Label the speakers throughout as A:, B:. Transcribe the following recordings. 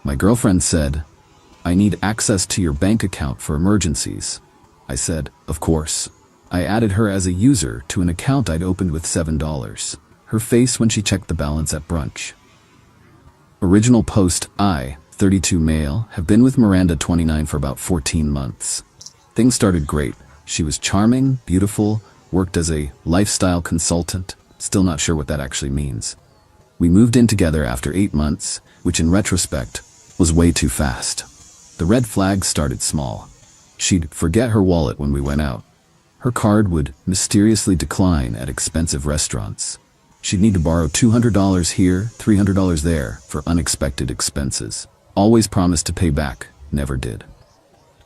A: My girlfriend said, "I need access to your bank account for emergencies." I said, "Of course." I added her as a user to an account I'd opened with $7. Her face when she checked the balance at brunch. Original post: I, 32 male, have been with Miranda, 29, for about 14 months. Things started great. She was charming, beautiful, worked as a lifestyle consultant. Still not sure what that actually means. We moved in together after 8 months, which in retrospect was way too fast. The red flags started small. She'd forget her wallet when we went out. Her card would mysteriously decline at expensive restaurants. She'd need to borrow $200 here, $300 there for unexpected expenses. Always promised to pay back, never did.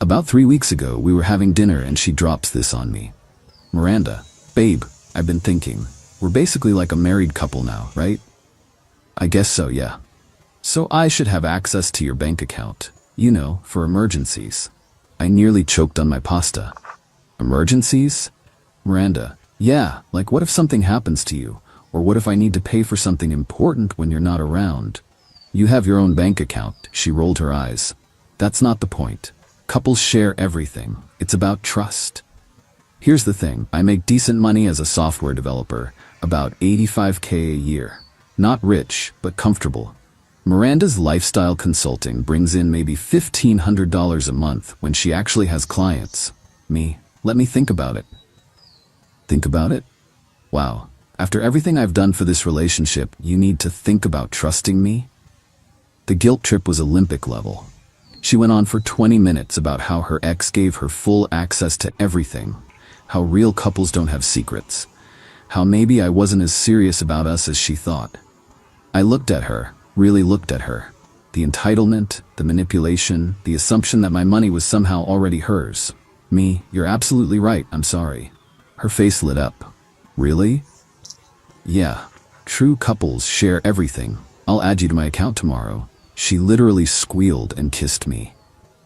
A: About 3 weeks ago, we were having dinner and she drops this on me. "Miranda, babe, I've been thinking, we're basically like a married couple now, right?" "I guess so, yeah." "So I should have access to your bank account, you know, for emergencies." I nearly choked on my pasta. "Emergencies?" "Miranda, yeah, like what if something happens to you? Or what if I need to pay for something important when you're not around?" "You have your own bank account," she rolled her eyes. "That's not the point. Couples share everything. It's about trust." Here's the thing, I make decent money as a software developer, about $85K a year. Not rich, but comfortable. Miranda's lifestyle consulting brings in maybe $1,500 a month when she actually has clients. Me, let me think about it. Think about it? Wow. After everything I've done for this relationship, you need to think about trusting me? The guilt trip was Olympic level. She went on for 20 minutes about how her ex gave her full access to everything, how real couples don't have secrets, how maybe I wasn't as serious about us as she thought. I looked at her, really looked at her. The entitlement, the manipulation, the assumption that my money was somehow already hers. Me, "You're absolutely right, I'm sorry." Her face lit up. "Really?" "Yeah. True couples share everything. I'll add you to my account tomorrow." She literally squealed and kissed me.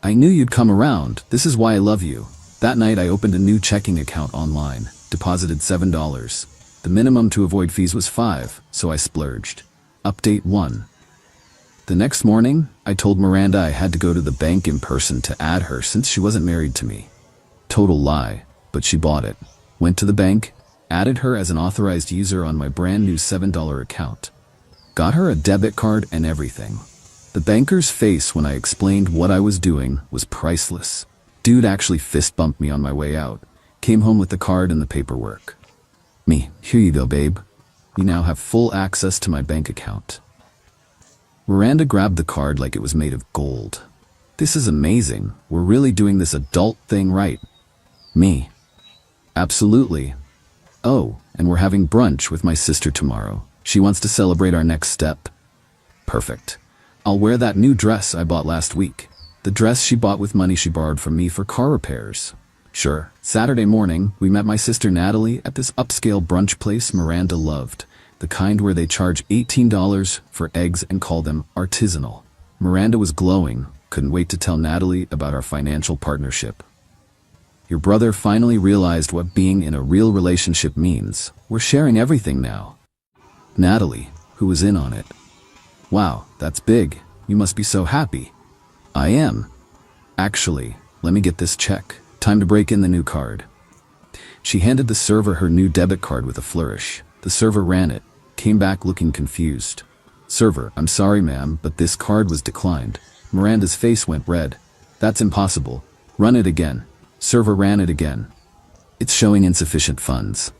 A: "I knew you'd come around. This is why I love you." That night I opened a new checking account online, deposited $7. The minimum to avoid fees was $5, so I splurged. Update 1. The next morning, I told Miranda I had to go to the bank in person to add her since she wasn't married to me. Total lie, but she bought it. Went to the bank, added her as an authorized user on my brand new $7 account. Got her a debit card and everything. The banker's face when I explained what I was doing was priceless. Dude actually fist bumped me on my way out. Came home with the card and the paperwork. Me, "Here you go, babe. You now have full access to my bank account." Miranda grabbed the card like it was made of gold. "This is amazing. We're really doing this adult thing right." Me, "Absolutely. Oh, and we're having brunch with my sister tomorrow. She wants to celebrate our next step." Perfect. I'll wear that new dress I bought last week. The dress she bought with money she borrowed from me for car repairs. Sure. Saturday morning, we met my sister Natalie at this upscale brunch place Miranda loved. The kind where they charge $18 for eggs and call them artisanal. Miranda was glowing, couldn't wait to tell Natalie about our financial partnership. "Your brother finally realized what being in a real relationship means. We're sharing everything now." Natalie, who was in on it. "Wow, that's big. You must be so happy." "I am. Actually, let me get this check. Time to break in the new card." She handed the server her new debit card with a flourish. The server ran it, came back looking confused. "Server, I'm sorry ma'am, but this card was declined." Miranda's face went red. "That's impossible. Run it again." Server ran it again. "It's showing insufficient funds."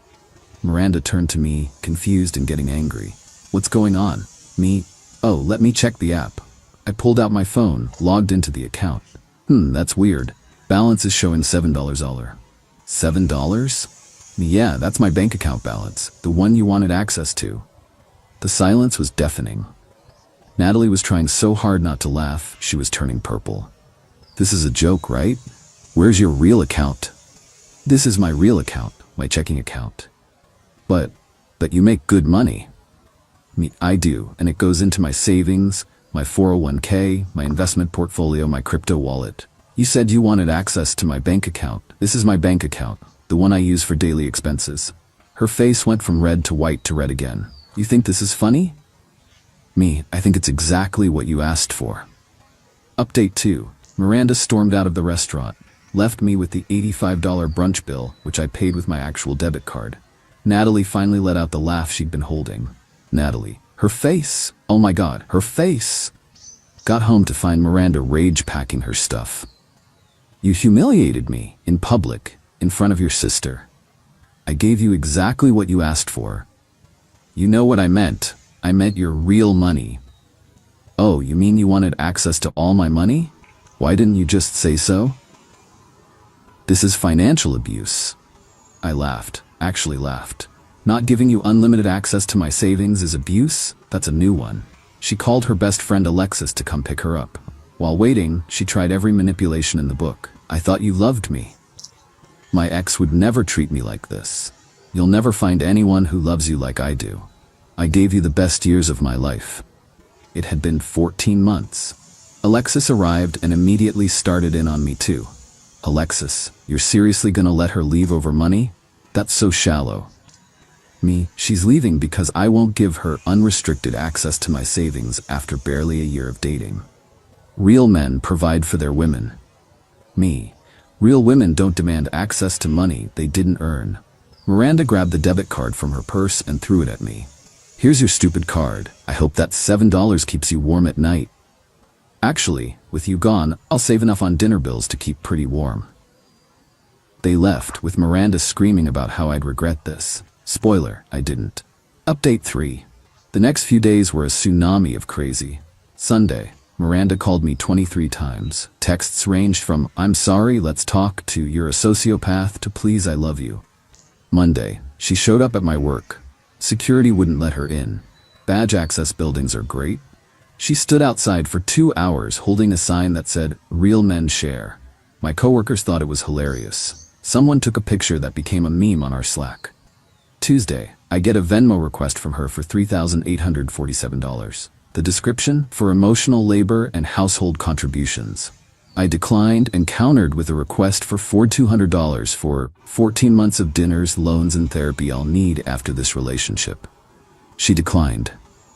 A: Miranda turned to me, confused and getting angry. "What's going on?" Me, "Oh, let me check the app." I pulled out my phone, logged into the account. That's weird. Balance is showing $7 all. $7? "Yeah, that's my bank account balance, the one you wanted access to." The silence was deafening. Natalie was trying so hard not to laugh, she was turning purple. "This is a joke, right? Where's your real account?" "This is my real account, my checking account." But you make good money." Me, "I do, and it goes into my savings, my 401k, my investment portfolio, my crypto wallet." "You said you wanted access to my bank account. This is my bank account, the one I use for daily expenses." Her face went from red to white to red again. "You think this is funny?" Me, "I think it's exactly what you asked for." Update 2. Miranda stormed out of the restaurant, left me with the $85 brunch bill, which I paid with my actual debit card. Natalie finally let out the laugh she'd been holding. Natalie. Her face! Oh my god, her face! Got home to find Miranda rage-packing her stuff. You humiliated me, in public, in front of your sister. I gave you exactly what you asked for. You know what I meant. I meant your real money. Oh, you mean you wanted access to all my money? Why didn't you just say so? This is financial abuse. I laughed, actually laughed. Not giving you unlimited access to my savings is abuse? That's a new one. She called her best friend Alexis to come pick her up. While waiting, she tried every manipulation in the book. I thought you loved me. My ex would never treat me like this. You'll never find anyone who loves you like I do. I gave you the best years of my life. It had been 14 months. Alexis arrived and immediately started in on me too. Alexis, you're seriously gonna let her leave over money? That's so shallow. Me, she's leaving because I won't give her unrestricted access to my savings after barely a year of dating. Real men provide for their women. Me, real women don't demand access to money they didn't earn. Miranda grabbed the debit card from her purse and threw it at me. Here's your stupid card. I hope that $7 keeps you warm at night. Actually, with you gone, I'll save enough on dinner bills to keep pretty warm. They left, with Miranda screaming about how I'd regret this. Spoiler, I didn't. Update 3. The next few days were a tsunami of crazy. Sunday, Miranda called me 23 times. Texts ranged from, I'm sorry, let's talk, to you're a sociopath, to please, I love you. Monday, she showed up at my work. Security wouldn't let her in. Badge access buildings are great. She stood outside for 2 hours holding a sign that said, Real Men Share. My coworkers thought it was hilarious. Someone took a picture that became a meme on our Slack. Tuesday, I get a Venmo request from her for $3,847. The description, for emotional labor and household contributions. I declined and countered with a request for $4,200 for 14 months of dinners, loans, and therapy I'll need after this relationship. She declined.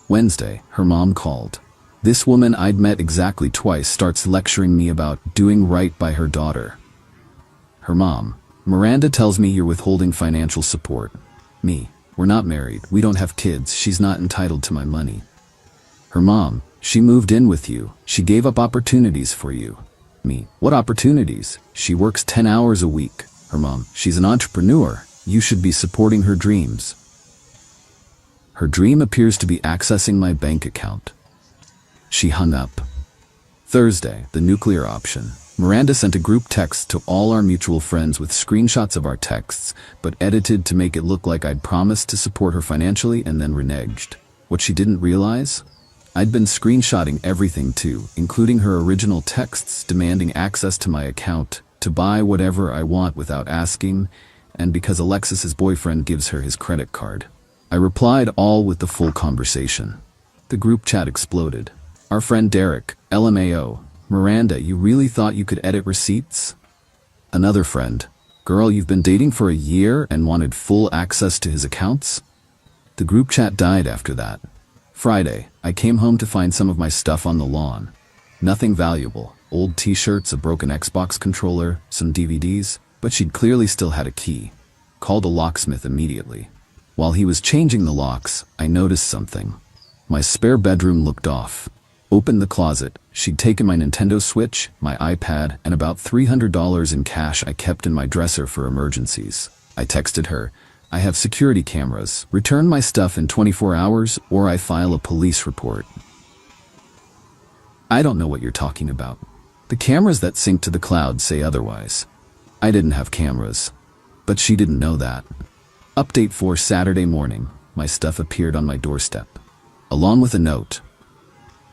A: Wednesday, her mom called. This woman I'd met exactly twice starts lecturing me about doing right by her daughter. Her mom, Miranda tells me you're withholding financial support. Me, we're not married, we don't have kids, she's not entitled to my money. Her mom, she moved in with you, she gave up opportunities for you. Me, what opportunities? She works 10 hours a week. Her mom, she's an entrepreneur, you should be supporting her dreams. Her dream appears to be accessing my bank account. She hung up. Thursday, the nuclear option. Miranda sent a group text to all our mutual friends with screenshots of our texts, but edited to make it look like I'd promised to support her financially and then reneged. What she didn't realize? I'd been screenshotting everything too, including her original texts demanding access to my account, to buy whatever I want without asking, and because Alexis's boyfriend gives her his credit card. I replied all with the full conversation. The group chat exploded. Our friend Derek, LMAO, Miranda, you really thought you could edit receipts? Another friend, girl, you've been dating for a year and wanted full access to his accounts? The group chat died after that. Friday, I came home to find some of my stuff on the lawn. Nothing valuable, old t-shirts, a broken Xbox controller, some DVDs, but she'd clearly still had a key. Called a locksmith immediately. While he was changing the locks, I noticed something. My spare bedroom looked off. Opened the closet, she'd taken my Nintendo Switch, my iPad, and about $300 in cash I kept in my dresser for emergencies. I texted her, I have security cameras, return my stuff in 24 hours or I file a police report. I don't know what you're talking about. The cameras that sync to the cloud say otherwise. I didn't have cameras. But she didn't know that. Update 4 Saturday morning, my stuff appeared on my doorstep. Along with a note.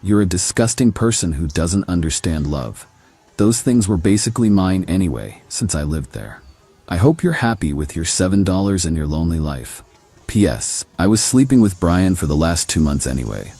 A: You're a disgusting person who doesn't understand love. Those things were basically mine anyway, since I lived there. I hope you're happy with your $7 and your lonely life. P.S. I was sleeping with Brian for the last 2 months anyway.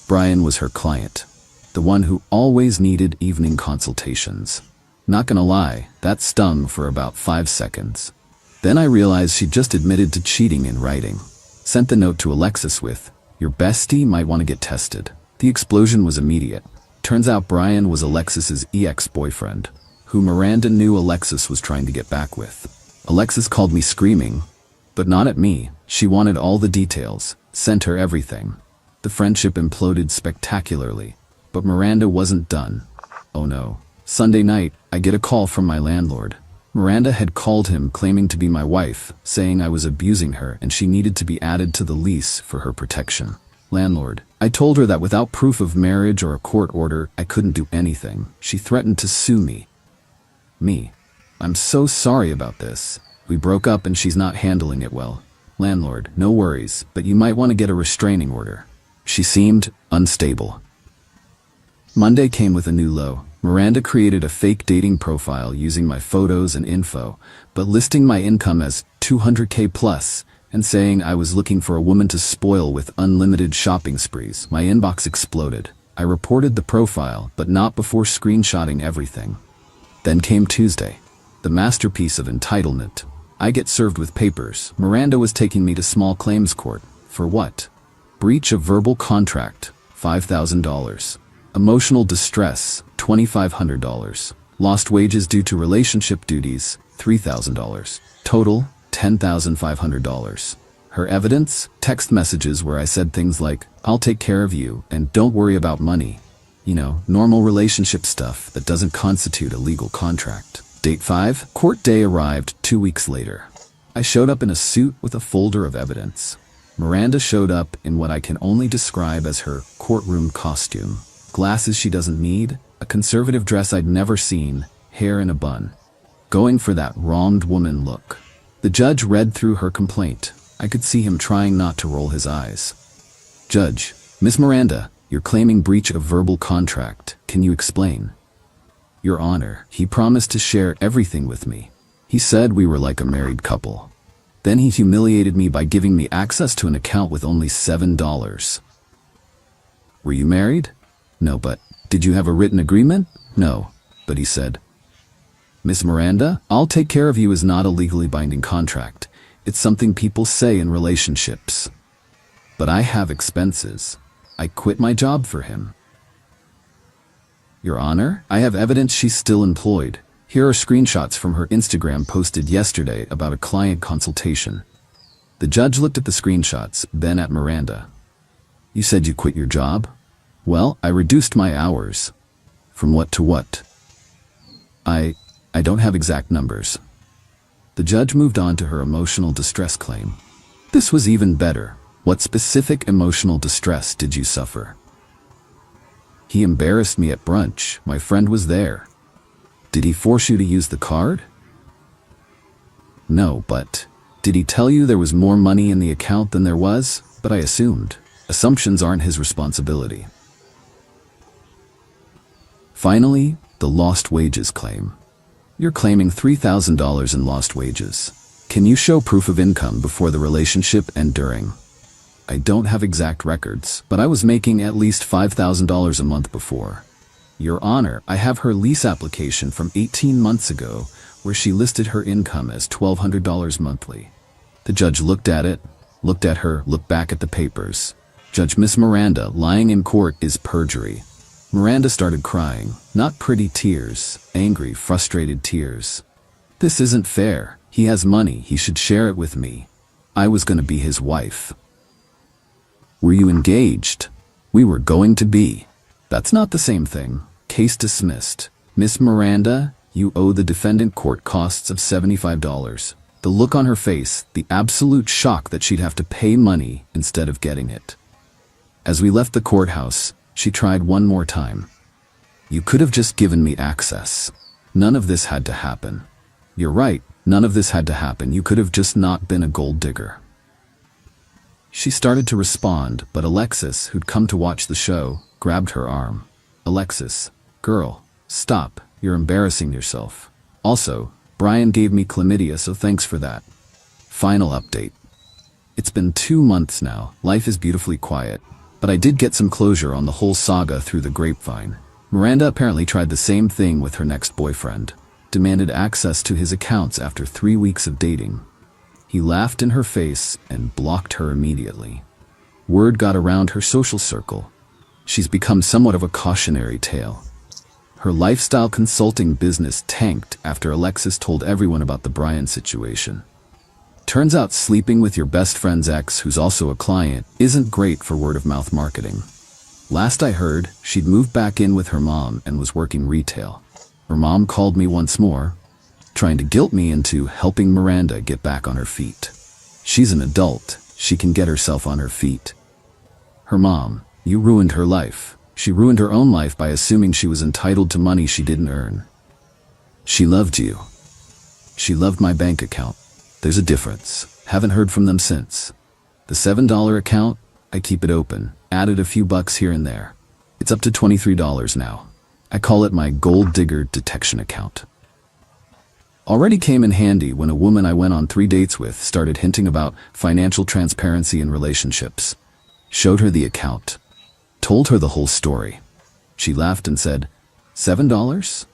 A: Brian was her client. The one who always needed evening consultations. Not gonna lie, that stung for about 5 seconds. Then I realized she just admitted to cheating in writing. Sent the note to Alexis with, your bestie might want to get tested. The explosion was immediate. Turns out Brian was Alexis's ex-boyfriend, who Miranda knew Alexis was trying to get back with. Alexis called me screaming, but not at me. She wanted all the details, sent her everything. The friendship imploded spectacularly, but Miranda wasn't done. Oh no. Sunday night, I get a call from my landlord. Miranda had called him claiming to be my wife, saying I was abusing her and she needed to be added to the lease for her protection. Landlord. I told her that without proof of marriage or a court order, I couldn't do anything. She threatened to sue me. I'm so sorry about this. We broke up and she's not handling it well. Landlord. No worries, but you might want to get a restraining order. She seemed unstable. Monday came with a new low. Miranda created a fake dating profile using my photos and info, but listing my income as $200K plus and saying I was looking for a woman to spoil with unlimited shopping sprees. My inbox exploded. I reported the profile, but not before screenshotting everything. Then came Tuesday, the masterpiece of entitlement. I get served with papers. Miranda was taking me to small claims court. For what? Breach of verbal contract, $5,000. Emotional distress, $2,500. Lost wages due to relationship duties, $3,000. Total, $10,500. Her evidence? Text messages where I said things like, I'll take care of you and don't worry about money. You know, normal relationship stuff that doesn't constitute a legal contract. Date 5, court day arrived 2 weeks later. I showed up in a suit with a folder of evidence. Miranda showed up in what I can only describe as her courtroom costume. Glasses she doesn't need, a conservative dress I'd never seen, hair in a bun. Going for that wronged woman look. The judge read through her complaint. I could see him trying not to roll his eyes. Judge, Miss Miranda, you're claiming breach of verbal contract. Can you explain? Your Honor, he promised to share everything with me. He said we were like a married couple. Then he humiliated me by giving me access to an account with only $7. Were you married? No, but did you have a written agreement? No, but he said. Miss Miranda, I'll take care of you is not a legally binding contract. It's something people say in relationships. But I have expenses. I quit my job for him. Your Honor, I have evidence she's still employed. Here are screenshots from her Instagram posted yesterday about a client consultation. The judge looked at the screenshots, then at Miranda. You said you quit your job? Well, I reduced my hours. From what to what? I don't have exact numbers. The judge moved on to her emotional distress claim. This was even better. What specific emotional distress did you suffer? He embarrassed me at brunch. My friend was there. Did he force you to use the card? No, but did he tell you there was more money in the account than there was? But I assumed. Assumptions aren't his responsibility. Finally, the lost wages claim. You're claiming $3,000 in lost wages. Can you show proof of income before the relationship and during? I don't have exact records, but I was making at least $5,000 a month before. Your Honor, I have her lease application from 18 months ago where she listed her income as $1,200 monthly. The judge looked at it, looked at her, looked back at the papers. Judge, Miss Miranda, lying in court is perjury. Miranda started crying, not pretty tears, angry, frustrated tears. This isn't fair. He has money, he should share it with me. I was going to be his wife. Were you engaged? We were going to be. That's not the same thing. Case dismissed. Miss Miranda, you owe the defendant court costs of $75. The look on her face, the absolute shock that she'd have to pay money instead of getting it. As we left the courthouse, she tried one more time. You could have just given me access. None of this had to happen. You're right, none of this had to happen. You could have just not been a gold digger. She started to respond, but Alexis, who'd come to watch the show, grabbed her arm. Alexis, girl, stop, you're embarrassing yourself. Also, Brian gave me chlamydia, so thanks for that. Final update. It's been 2 months now, life is beautifully quiet. But I did get some closure on the whole saga through the grapevine. Miranda apparently tried the same thing with her next boyfriend. Demanded access to his accounts after 3 weeks of dating. He laughed in her face and blocked her immediately. Word got around her social circle. She's become somewhat of a cautionary tale. Her lifestyle consulting business tanked after Alexis told everyone about the Brian situation. Turns out sleeping with your best friend's ex, who's also a client, isn't great for word-of-mouth marketing. Last I heard, she'd moved back in with her mom and was working retail. Her mom called me once more, trying to guilt me into helping Miranda get back on her feet. She's an adult. She can get herself on her feet. Her mom, you ruined her life. She ruined her own life by assuming she was entitled to money she didn't earn. She loved you. She loved my bank account. There's a difference. Haven't heard from them since. The $7 account, I keep it open. Added a few bucks here and there. It's up to $23 now. I call it my gold digger detection account. Already came in handy when a woman I went on 3 dates with started hinting about financial transparency in relationships. Showed her the account. Told her the whole story. She laughed and said, $7?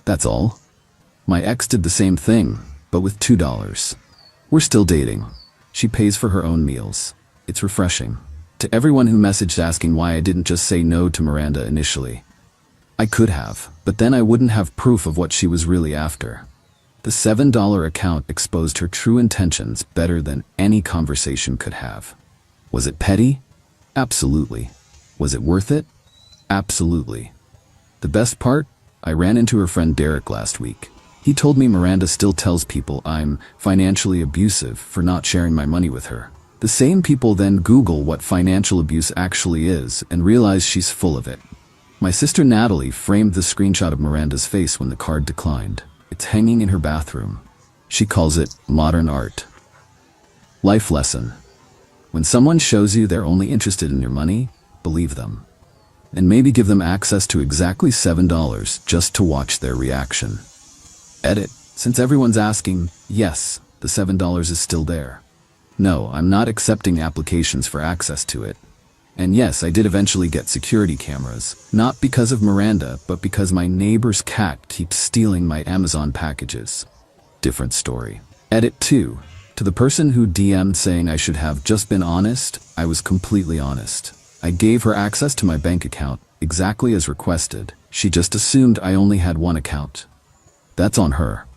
A: That's all? My ex did the same thing, but with $2. We're still dating. She pays for her own meals. It's refreshing. To everyone who messaged asking why I didn't just say no to Miranda initially. I could have, but then I wouldn't have proof of what she was really after. The $7 account exposed her true intentions better than any conversation could have. Was it petty? Absolutely. Was it worth it? Absolutely. The best part? I ran into her friend Derek last week. He told me Miranda still tells people I'm financially abusive for not sharing my money with her. The same people then Google what financial abuse actually is and realize she's full of it. My sister Natalie framed the screenshot of Miranda's face when the card declined. It's hanging in her bathroom. She calls it modern art. Life lesson. When someone shows you they're only interested in your money, believe them. And maybe give them access to exactly $7 just to watch their reaction. Edit. Since everyone's asking, yes, the $7 is still there. No, I'm not accepting applications for access to it. And yes, I did eventually get security cameras, not because of Miranda, but because my neighbor's cat keeps stealing my Amazon packages. Different story. Edit 2. To the person who DM'd saying I should have just been honest, I was completely honest. I gave her access to my bank account, exactly as requested. She just assumed I only had one account. That's on her.